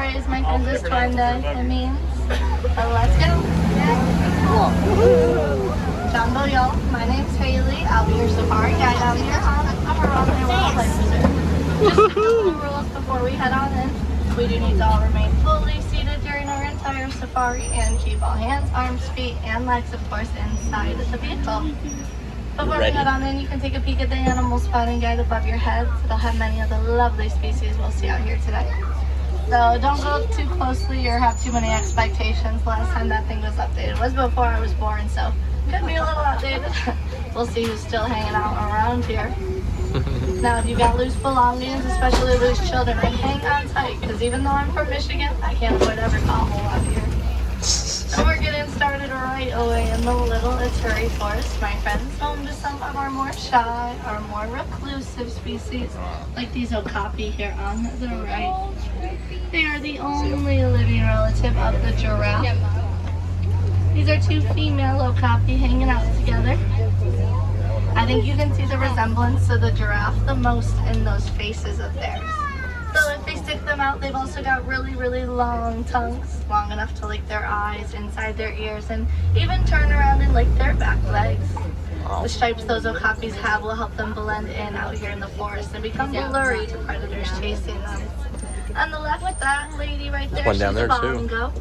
phrase, my friends, is Twende. It means, let's go. Jumbo, y'all. My name's Haley. I'll be your safari guide out here on our Runway Wildlife Reserve. Just a couple of rules before we head on in. We do need to all remain fully seated during our entire safari and keep all hands, arms, feet, and legs, of course, inside the vehicle. Before we head on in, you can take a peek at the animal spotting guide above your heads. It'll have many of the lovely species we'll see out here today. So don't go too closely or have too many expectations. Last time that thing was updated was before I was born, so could be a little outdated. We'll see who's still hanging out around here. Now, if you've got loose belongings, especially loose children, hang on tight, because even though I'm from Michigan, I can't avoid every pothole out here. And we're getting started right away in the Little Ituri Forest, my friends, home to some of our more shy or more reclusive species, like these okapi here on the right. They are the only living relative of the giraffe. These are two female okapi hanging out together. I think you can see the resemblance to the giraffe the most in those faces of theirs. So if they stick them out, they've also got really, really long tongues, long enough to lick their eyes, inside their ears, and even turn around and lick their back legs. The stripes those okapis have will help them blend in out here in the forest and become blurry to predators chasing them. On the left, that lady right there, she's a bongo.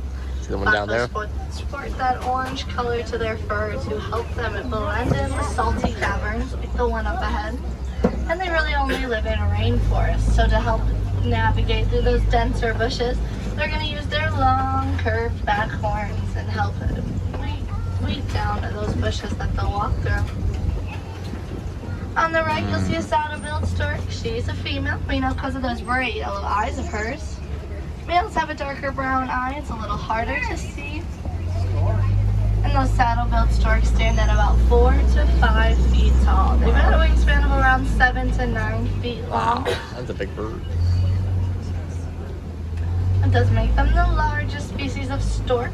The one down there? Sport that orange color to their fur to help them blend in with salty caverns, like the one up ahead. And they really only live in a rainforest, so to help navigate through those denser bushes, they're going to use their long, curved back horns and help weed down to those bushes that they'll walk through. On the right, you'll see a saddle-billed stork. She's a female. We know because of those bright yellow eyes of hers. Males have a darker brown eye. It's a little harder to see. And those saddle-billed storks stand at about 4 to 5 feet tall. They've got a wingspan of around 7 to 9 feet long. Wow, that's a big bird. It does make them the largest species of stork.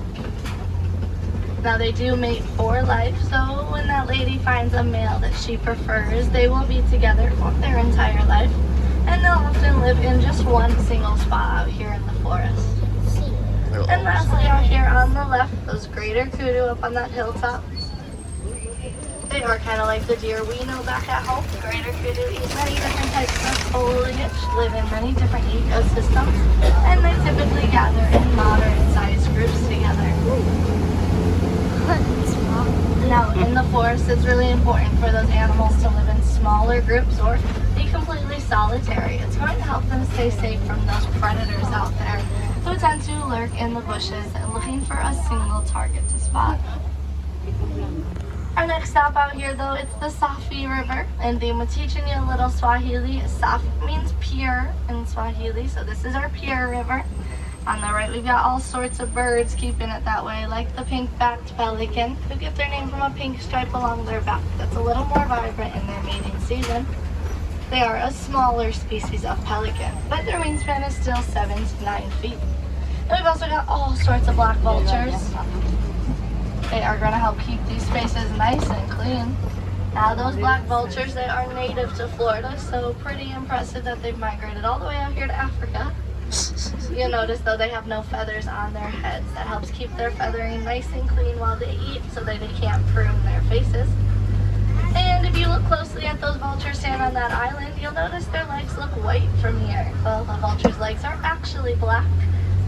Now they do mate for life, so when that lady finds a male that she prefers, they will be together for their entire life. And they'll often live in just one single spot out here in the forest. And lastly, out here on the left, those greater kudu up on that hilltop. They are kind of like the deer we know back at home. Greater kudu eat many different types of foliage, live in many different ecosystems, and they typically gather in moderate-sized groups together. Now, in the forest, it's really important for those animals to live in smaller groups or be completely solitary. It's going to help them stay safe from those predators out there who tend to lurk in the bushes and looking for a single target to spot. Our next stop out here, though, it's the Safi River, and we're teaching you a little Swahili. Safi means pure in Swahili, so this is our pure river. On the right, we've got all sorts of birds keeping it that way, like the pink-backed pelican, who get their name from a pink stripe along their back that's a little more vibrant in their mating season. They are a smaller species of pelican, but their wingspan is still 7 to 9 feet. And we've also got all sorts of black vultures. They are going to help keep these spaces nice and clean. Now, those black vultures, they are native to Florida, so pretty impressive that they've migrated all the way out here to Africa. You'll notice, though, they have no feathers on their heads. That helps keep their feathering nice and clean while they eat so that they can't prune their faces. And if you look closely at those vultures standing on that island, you'll notice their legs look white from here. Well, the vulture's legs are actually black,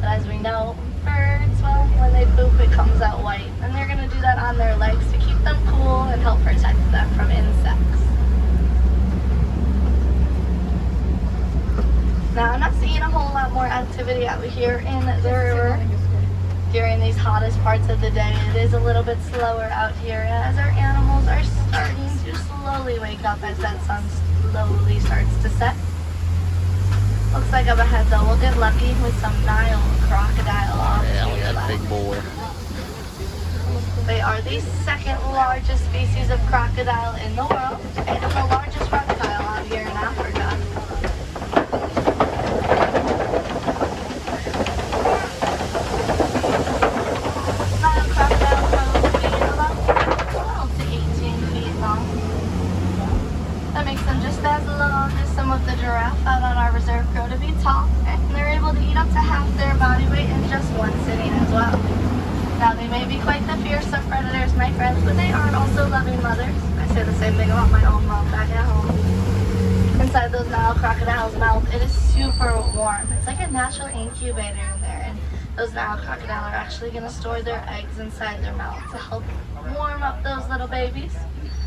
but as we know, birds, well, when they poop, it comes out white. And they're going to do that on their legs to keep them cool and help protect them from insects. Now, I'm not seeing a whole lot more activity out here in the river during these hottest parts of the day. It is a little bit slower out here as our animals are starting to slowly wake up as that sun slowly starts to set. Looks like up ahead, though, we'll get lucky with some Nile crocodile off Yeah, to look your at that left. big boy. They are the second largest species of crocodile in the world and the largest reptile out here in Africa. Nile crocodile probably about 12 to 18 feet long. That makes them just as long as some of the giraffe out on our reserve grow to be tall, and they're able to eat up to half their body loving mothers. I say the same thing about my own mom back at home. Inside those Nile crocodiles' mouth, it is super warm. It's like a natural incubator in there, and those Nile crocodiles are actually going to store their eggs inside their mouth to help warm up those little babies.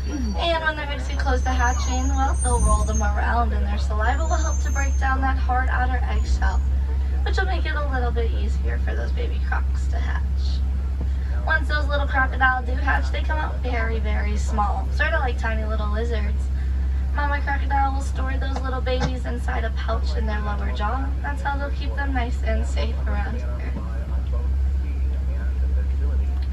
And when their eggs get close to hatching, well, they'll roll them around, and their saliva will help to break down that hard outer eggshell, which will make it a little bit easier for those baby crocs to hatch. Once those little crocodiles do hatch, they come out very, very small, sort of like tiny little lizards. Mama crocodile will store those little babies inside a pouch in their lower jaw. That's how they'll keep them nice and safe around here.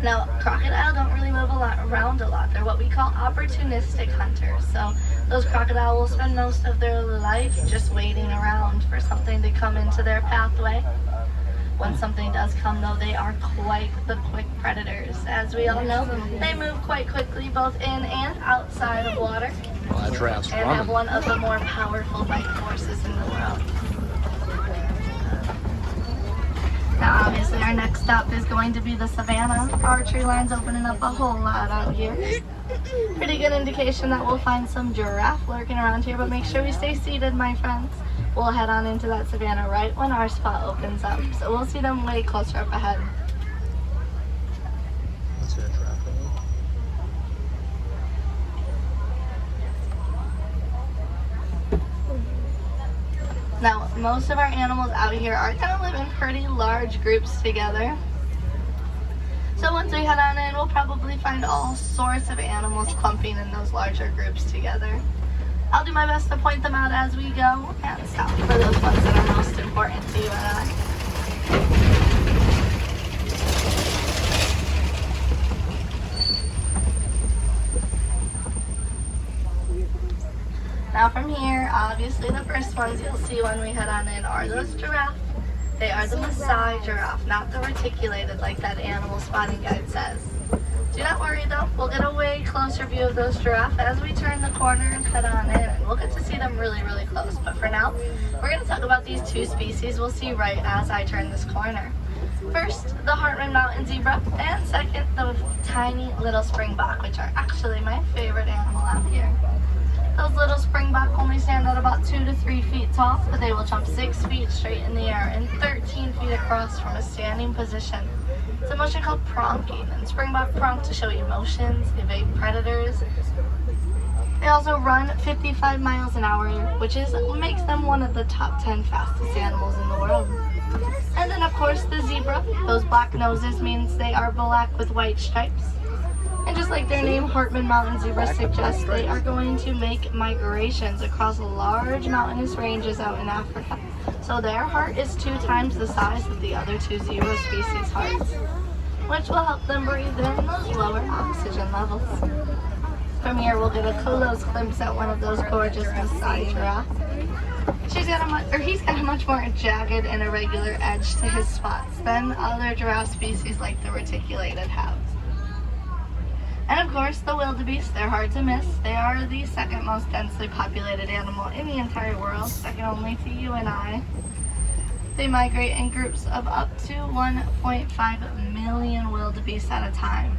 Now, crocodiles don't really move around a lot. They're what we call opportunistic hunters. So those crocodiles will spend most of their life just waiting around for something to come into their pathway. When something does come, though, they are quite the quick predators. As we all know, they move quite quickly both in and outside of water. Well, that giraffe's and have one of the more powerful bite forces in the world. Now, obviously, our next stop is going to be the Savannah. Archery line's opening up a whole lot out here. Pretty good indication that we'll find some giraffe lurking around here, but make sure we stay seated, my friends. We'll head on into that Savannah right when our spot opens up. So we'll see them way closer up ahead. Let's see a giraffe. Now, most of our animals out here are going to live in pretty large groups together. So once we head on in, we'll probably find all sorts of animals clumping in those larger groups together. I'll do my best to point them out as we go and stop for those ones that are most important to you and I. Now from here, obviously the first ones you'll see when we head on in are those giraffes. They are the Maasai giraffe, not the reticulated like that animal spotting guide says. Do not worry though, we'll get a way closer view of those giraffes as we turn the corner and head on in, and we'll get to see them really, really close. But for now, we're going to talk about these two species we'll see right as I turn this corner. First, the Hartman Mountain zebra, and second, the tiny little springbok, which are actually my favorite animal out here. Those little springbok only stand at about 2 to 3 feet tall, but they will jump 6 feet straight in the air and 13 feet across from a standing position. It's a motion called pronking, and springbok pronk to show emotions, evade predators. They also run 55 miles an hour, which makes them one of the top 10 fastest animals in the world. And then of course the zebra. Those black noses means they are black with white stripes. And just like their name, Hartman Mountain zebra suggests, they are going to make migrations across large mountainous ranges out in Africa. So their heart is 2 times the size of the other 2 zebra species' hearts, which will help them breathe in those lower oxygen levels. From here, we'll get a close glimpse at one of those gorgeous Maasai giraffes. He's got a much more jagged and irregular edge to his spots than other giraffe species like the reticulated have. And of course, the wildebeest, they're hard to miss. They are the second most densely populated animal in the entire world, second only to you and I. They migrate in groups of up to 1.5 million wildebeest at a time.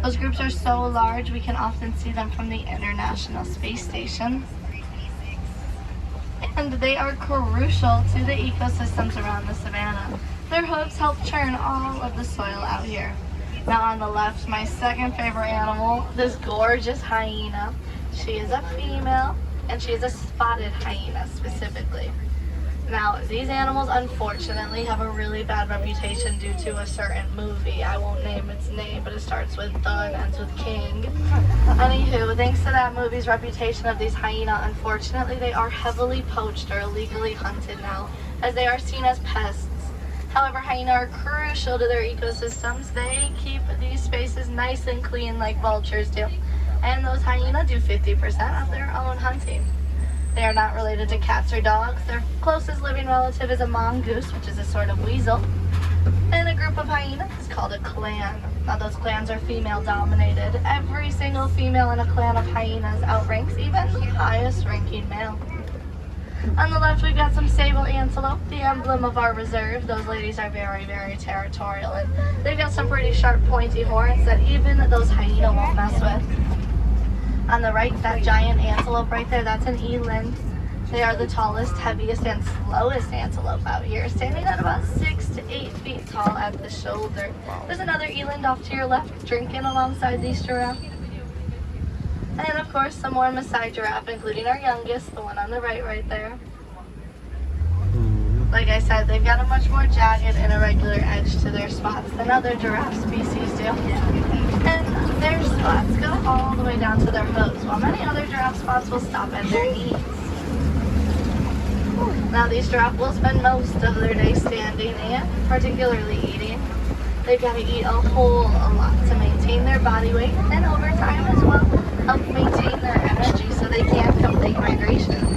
Those groups are so large, we can often see them from the International Space Station. And they are crucial to the ecosystems around the savannah. Their hooves help churn all of the soil out here. Now on the left, my second favorite animal, this gorgeous hyena. She is a female, and she is a spotted hyena specifically. Now, these animals unfortunately have a really bad reputation due to a certain movie. I won't name its name, but it starts with the and ends with King. Anywho, thanks to that movie's reputation of these hyena, unfortunately they are heavily poached or illegally hunted now, as they are seen as pests. However, hyena are crucial to their ecosystems. They keep these spaces nice and clean like vultures do. And those hyena do 50% of their own hunting. They are not related to cats or dogs. Their closest living relative is a mongoose, which is a sort of weasel. And a group of hyenas is called a clan. Now those clans are female dominated. Every single female in a clan of hyenas outranks even the highest ranking male. On the left, we've got some sable antelope, the emblem of our reserve. Those ladies are very, very territorial, and they've got some pretty sharp, pointy horns that even those hyena won't mess with. On the right, that giant antelope right there, that's an eland. They are the tallest, heaviest, and slowest antelope out here, standing at about 6 to 8 feet tall at the shoulder. There's another eland off to your left, drinking alongside these giraffes. And of course, some more Maasai giraffe, including our youngest, the one on the right there. Like I said, they've got a much more jagged and irregular edge to their spots than other giraffe species do. And their spots go all the way down to their hooves, while many other giraffe spots will stop at their knees. Now, these giraffe will spend most of their day standing and particularly eating. They've got to eat a whole lot to maintain their body weight, and over time as well, help maintain their energy so they can complete migrations.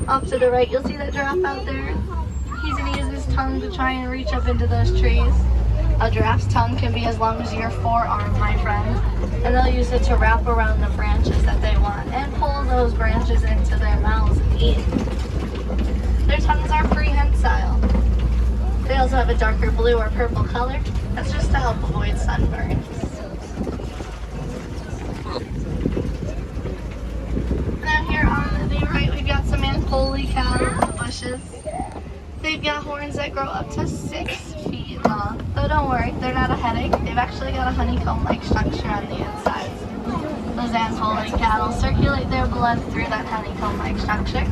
Off to the right, you'll see that giraffe out there. He's going to use his tongue to try and reach up into those trees. A giraffe's tongue can be as long as your forearm, my friend, and they'll use it to wrap around the branches that they want and pull those branches into their mouths and eat. Their tongues are prehensile. They also have a darker blue or purple color. That's just to help avoid sunburns. Now here on the right, we've got some Ankoli cattle in the bushes. They've got horns that grow up to 6 feet long. Though don't worry, they're not a headache. They've actually got a honeycomb-like structure on the insides. Those Ankoli cattle circulate their blood through that honeycomb-like structure.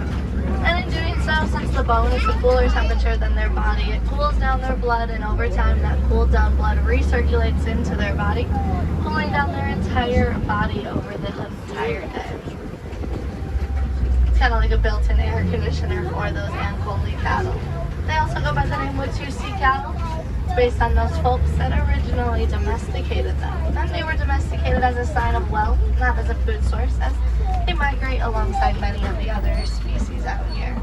And in doing so, since the bone is a cooler temperature than their body, it cools down their blood, and over time that cooled down blood recirculates into their body, cooling down their entire body over the entire day. It's kind of like a built-in air conditioner for those Ankoli cattle. They also go by the name Watusi cattle. It's based on those folks that originally domesticated them. And they were domesticated as a sign of wealth, not as a food source, as they migrate alongside many of the other species out here.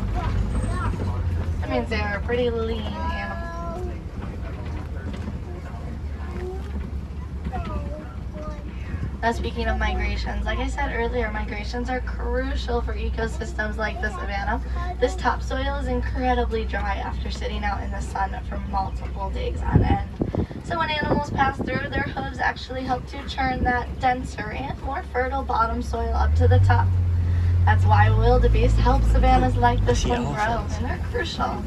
That means they are a pretty lean animal. Now, speaking of migrations, like I said earlier, migrations are crucial for ecosystems like the savanna. This topsoil is incredibly dry after sitting out in the sun for multiple days on end. So when animals pass through, their hooves actually help to churn that denser and more fertile bottom soil up to the top. That's why wildebeest help savannas like this one grow, and they're crucial.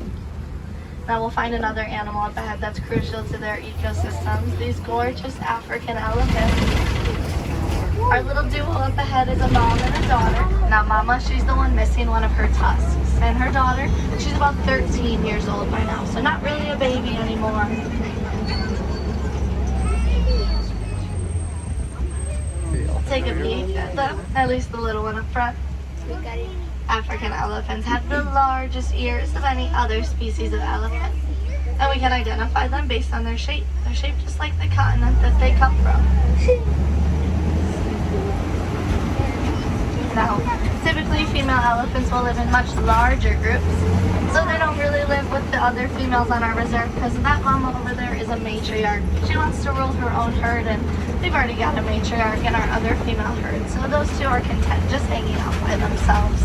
Now we'll find another animal up ahead that's crucial to their ecosystems, these gorgeous African elephants. Our little duo up ahead is a mom and a daughter. Now Mama, she's the one missing one of her tusks, and her daughter, she's about 13 years old by now, so not really a baby anymore. Take a peek at them, at least the little one up front. African elephants have the largest ears of any other species of elephant, and we can identify them based on their shape. They're shaped just like the continent that they come from. Now, typically female elephants will live in much larger groups, so they don't really live with the other females on our reserve because that mama over there is a matriarch. She wants to rule her own herd, and we've already got a matriarch in our other female herd, so those two are content just hanging out by themselves.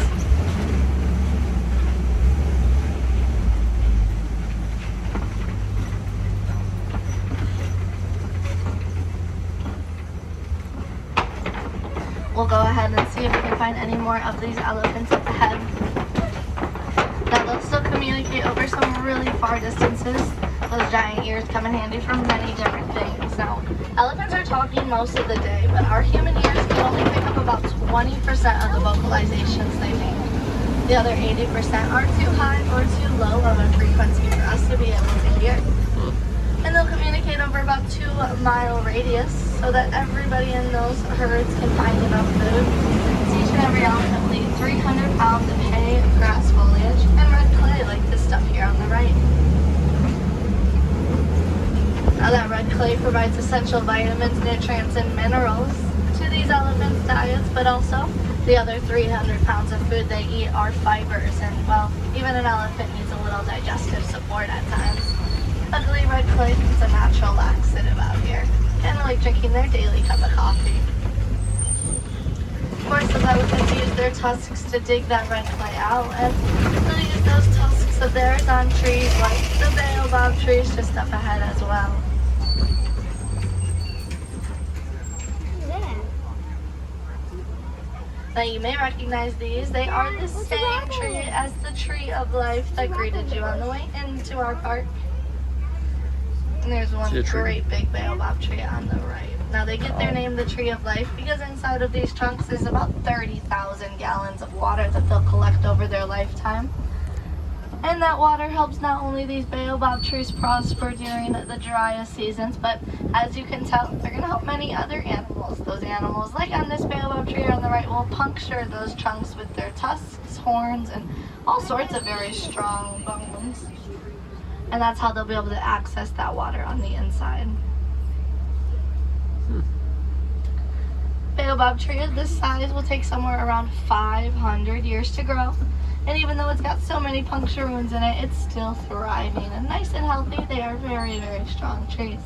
We'll go ahead and see if we can find any more of these elephants up ahead. Now they'll still communicate over some really far distances. Those giant ears come in handy for many different things. Now, elephants are talking most of the day, but our human ears can only pick up about 20% of the vocalizations they make. The other 80% are too high or too low of a frequency for us to be able to hear. And they'll communicate over about 2-mile radius so that everybody in those herds can find enough food. So each and every elephant will eat 300 pounds of hay, grass foliage, and red clay like this stuff here on the right. Now that red clay provides essential vitamins, nutrients, and minerals to these elephants' diets, but also the other 300 pounds of food they eat are fibers, and well, even an elephant needs a little digestive support at times. Luckily, red clay is a natural laxative out here, kind of like drinking their daily cup of coffee. course, the elephants use their tusks to dig that red clay out, and they'll use those tusks of theirs on trees like the baobab trees just up ahead as well. Now you may recognize these. They are the same tree as the tree of life that greeted you on the way into our park. And there's one great big baobab tree on the right. Now they get their name, the tree of life, because inside of these trunks is about 30,000 gallons of water that they'll collect over their lifetime. And that water helps not only these baobab trees prosper during the driest seasons, but as you can tell, they're going to help many other animals. Those animals, like on this baobab tree on the right, will puncture those trunks with their tusks, horns, and all sorts of very strong bones. And that's how they'll be able to access that water on the inside. Baobab tree of this size will take somewhere around 500 years to grow. And even though it's got so many puncture wounds in it, it's still thriving and nice and healthy. They are very, very strong trees.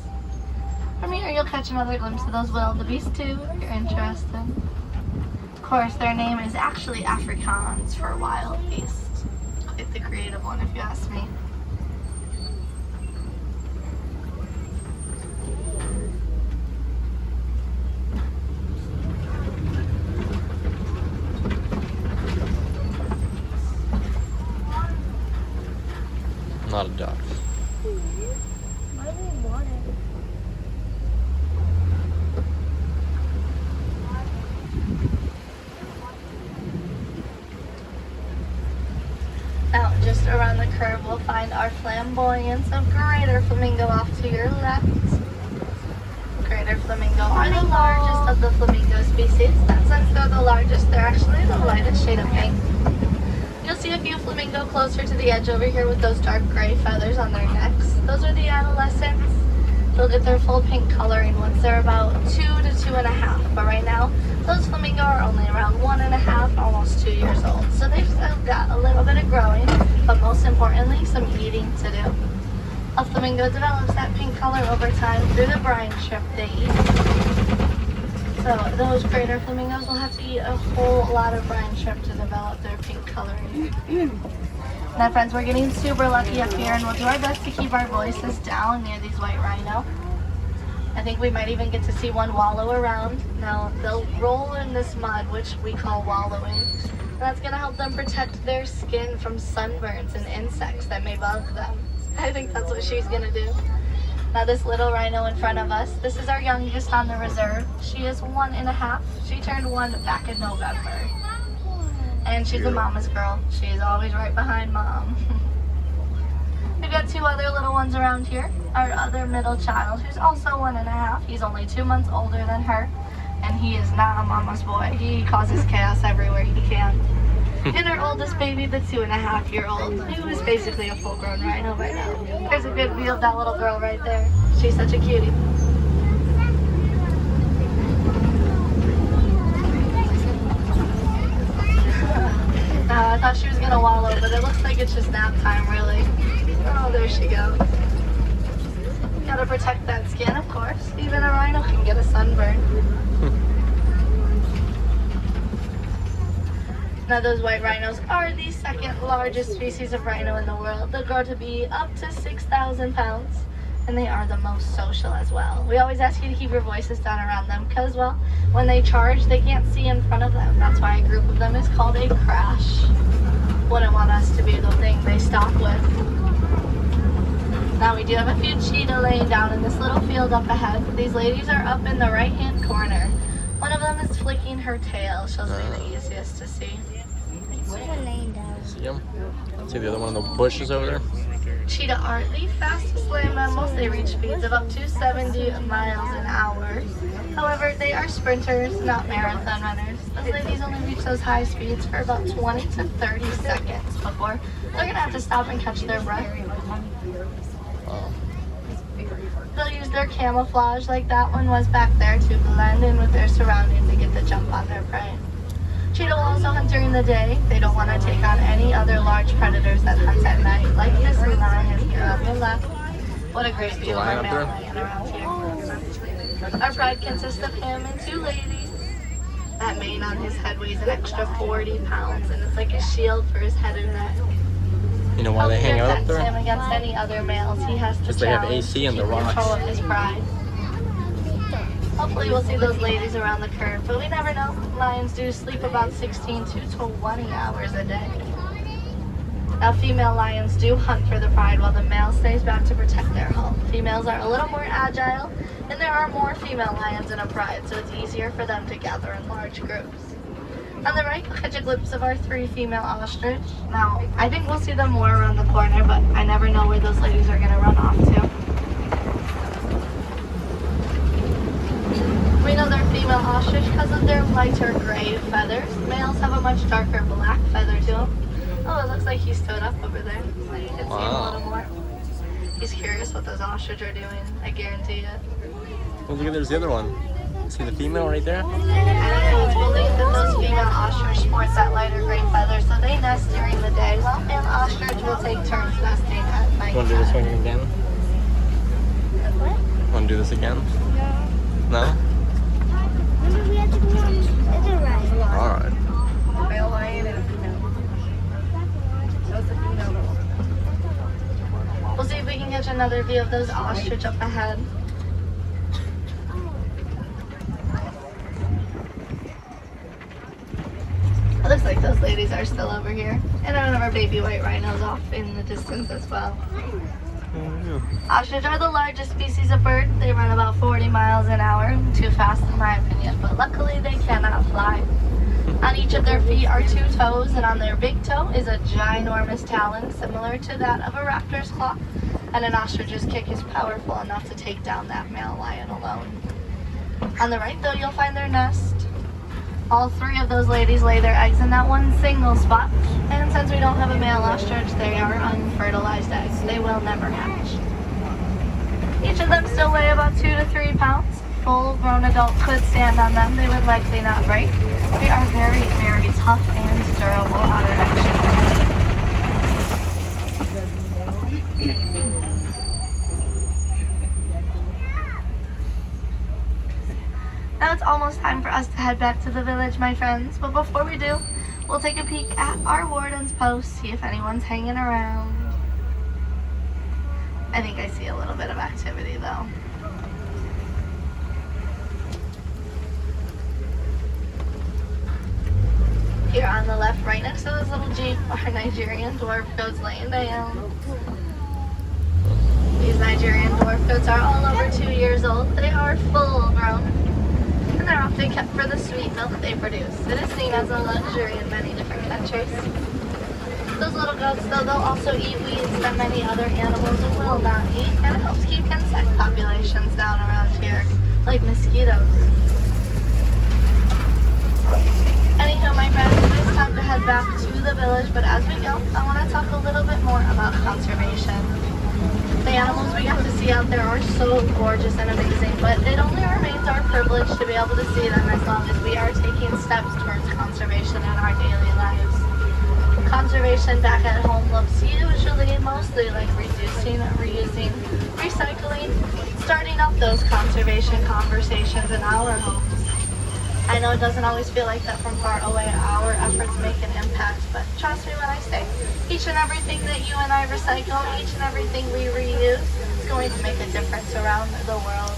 From here, you'll catch another glimpse of those wildebeest too, if you're interested. Of course, their name is actually Afrikaans for wild beast. Quite the creative one, if you ask me. Not a duck. Why do we want it? Now, just around the curve, we'll find our flamboyance of greater flamingo off to your left. Greater flamingo are the largest of the flamingo species. That since they're the largest, they're actually the lightest shade of pink. You'll see a few flamingo closer to the edge over here with those dark gray feathers on their necks. Those are the adolescents. They'll get their full pink coloring once they're about 2 to 2.5. But right now, those flamingo are only around 1.5, almost 2 years old. So they've still got a little bit of growing, but most importantly, some eating to do. A flamingo develops that pink color over time through the brine shrimp they eat. So those greater flamingos will have to eat a whole lot of brine shrimp to develop their pink coloring. Now friends, we're getting super lucky up here and we'll do our best to keep our voices down near these white rhino. I think we might even get to see one wallow around. Now they'll roll in this mud, which we call wallowing. And that's going to help them protect their skin from sunburns and insects that may bug them. I think that's what she's going to do. Now this little rhino in front of us, this is our youngest on the reserve. She is 1.5. She turned 1 back in November. And she's a mama's girl. She is always right behind mom. We've got 2 other little ones around here. Our other middle child, who's also 1.5. He's only 2 months older than her. And he is not a mama's boy. He causes chaos everywhere he can. And our oldest baby, the 2.5-year-old, who is basically a full-grown rhino right now. There's a good view of that little girl right there. She's such a cutie. I thought she was gonna wallow, but it looks like it's just nap time, really. Oh, there she goes. Gotta protect that skin, of course. Even a rhino can get a sunburn. Now those white rhinos are the 2nd largest species of rhino in the world. They'll grow to be up to 6,000 pounds. And they are the most social as well. We always ask you to keep your voices down around them because, well, when they charge, they can't see in front of them. That's why a group of them is called a crash. Wouldn't want us to be the thing they stop with. Now we do have a few cheetah laying down in this little field up ahead. These ladies are up in the right-hand corner. One of them is flicking her tail. She'll be the easiest to see. See him? See the other one in the bushes over there? Cheetah aren't the fastest land mammals. They reach speeds of up to 70 miles an hour. However, they are sprinters, not marathon runners. Those ladies only reach those high speeds for about 20 to 30 seconds before they're going to have to stop and catch their breath. They'll use their camouflage like that one was back there to blend in with their surroundings and get the jump on their prey. Cheetah will also hunt during the day. They don't want to take on any other large predators that hunt at night, like this lion here on the left. What a great view of our male lion around here. Our pride consists of him and 2 ladies. That mane on his head weighs an extra 40 pounds, and it's like a shield for his head and neck. You know why they hang out up Protects there? him against any other males he has to Because they have challenge AC to in the keep control rocks. of his pride. Hopefully we'll see those ladies around the curve, but we never know. Lions do sleep about 16 to 20 hours a day. Now female lions do hunt for the pride while the male stays back to protect their home. Females are a little more agile, and there are more female lions in a pride, so it's easier for them to gather in large groups. On the right, you'll catch a glimpse of our 3 female ostrich. Now, I think we'll see them more around the corner, but I never know where those ladies are going to run off to. We know they're female ostrich because of their lighter gray feathers. Males have a much darker black feather to them. Oh, it looks like he stood up over there, so you can see him a little more. He's curious what those ostrich are doing, I guarantee it. Well, look at there's the other one. See the female right there? And it's believed that those female ostrich sport that lighter gray feather, so they nest during the day, while male ostrich will take turns nesting at night. You want to do this one again? What? Want to do this again? No. No? Maybe we have to go on. It's alright. Alright. Male lion and female. That's a female. We'll see if we can catch another view of those ostrich up ahead. It looks like those ladies are still over here. And one of our baby white rhinos off in the distance as well. Ostrich are the largest species of bird. They run about 40 miles an hour. Too fast in my opinion, but luckily they cannot fly. On each of their feet are 2 toes, and on their big toe is a ginormous talon similar to that of a raptor's claw. And an ostrich's kick is powerful enough to take down that male lion alone. On the right though, you'll find their nest. All 3 of those ladies lay their eggs in that one single spot, and since we don't have a male ostrich, they are unfertilized eggs. They will never hatch. Each of them still weigh about 2 to 3 pounds. Full-grown adult could stand on them. They would likely not break. They are very, very tough and durable out of action. Now it's almost time for us to head back to the village, my friends. But before we do, we'll take a peek at our warden's post, see if anyone's hanging around. I think I see a little bit of activity though. Here on the left, right next to this little jeep, our Nigerian dwarf goats laying down. These Nigerian dwarf goats are all over 2 years old. They are full grown, and they're often kept for the sweet milk they produce. It is seen as a luxury in many different countries. Those little goats, though, they'll also eat weeds that many other animals will not eat, and it helps keep insect populations down around here, like mosquitoes. Anywho, my friends, it is time to head back to the village, but as we go, I want to talk a little bit more about conservation. The animals we get to see out there are so gorgeous and amazing, but it only remains our privilege to be able to see them as long as we are taking steps towards conservation in our daily lives. Conservation back at home looks usually mostly like reducing, reusing, recycling, starting up those conservation conversations in our homes. I know it doesn't always feel like that from far away. Our efforts make an impact, but trust me when I say each and everything that you and I recycle, each and everything we reuse is going to make a difference around the world.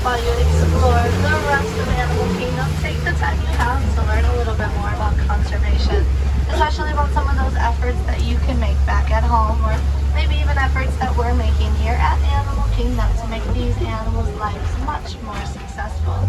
While you explore the rest of Animal Kingdom, take the time you have to learn a little bit more about conservation, especially about some of those efforts that you can make back at home, or maybe even efforts that we're making here at Animal Kingdom to make these animals' lives much more successful.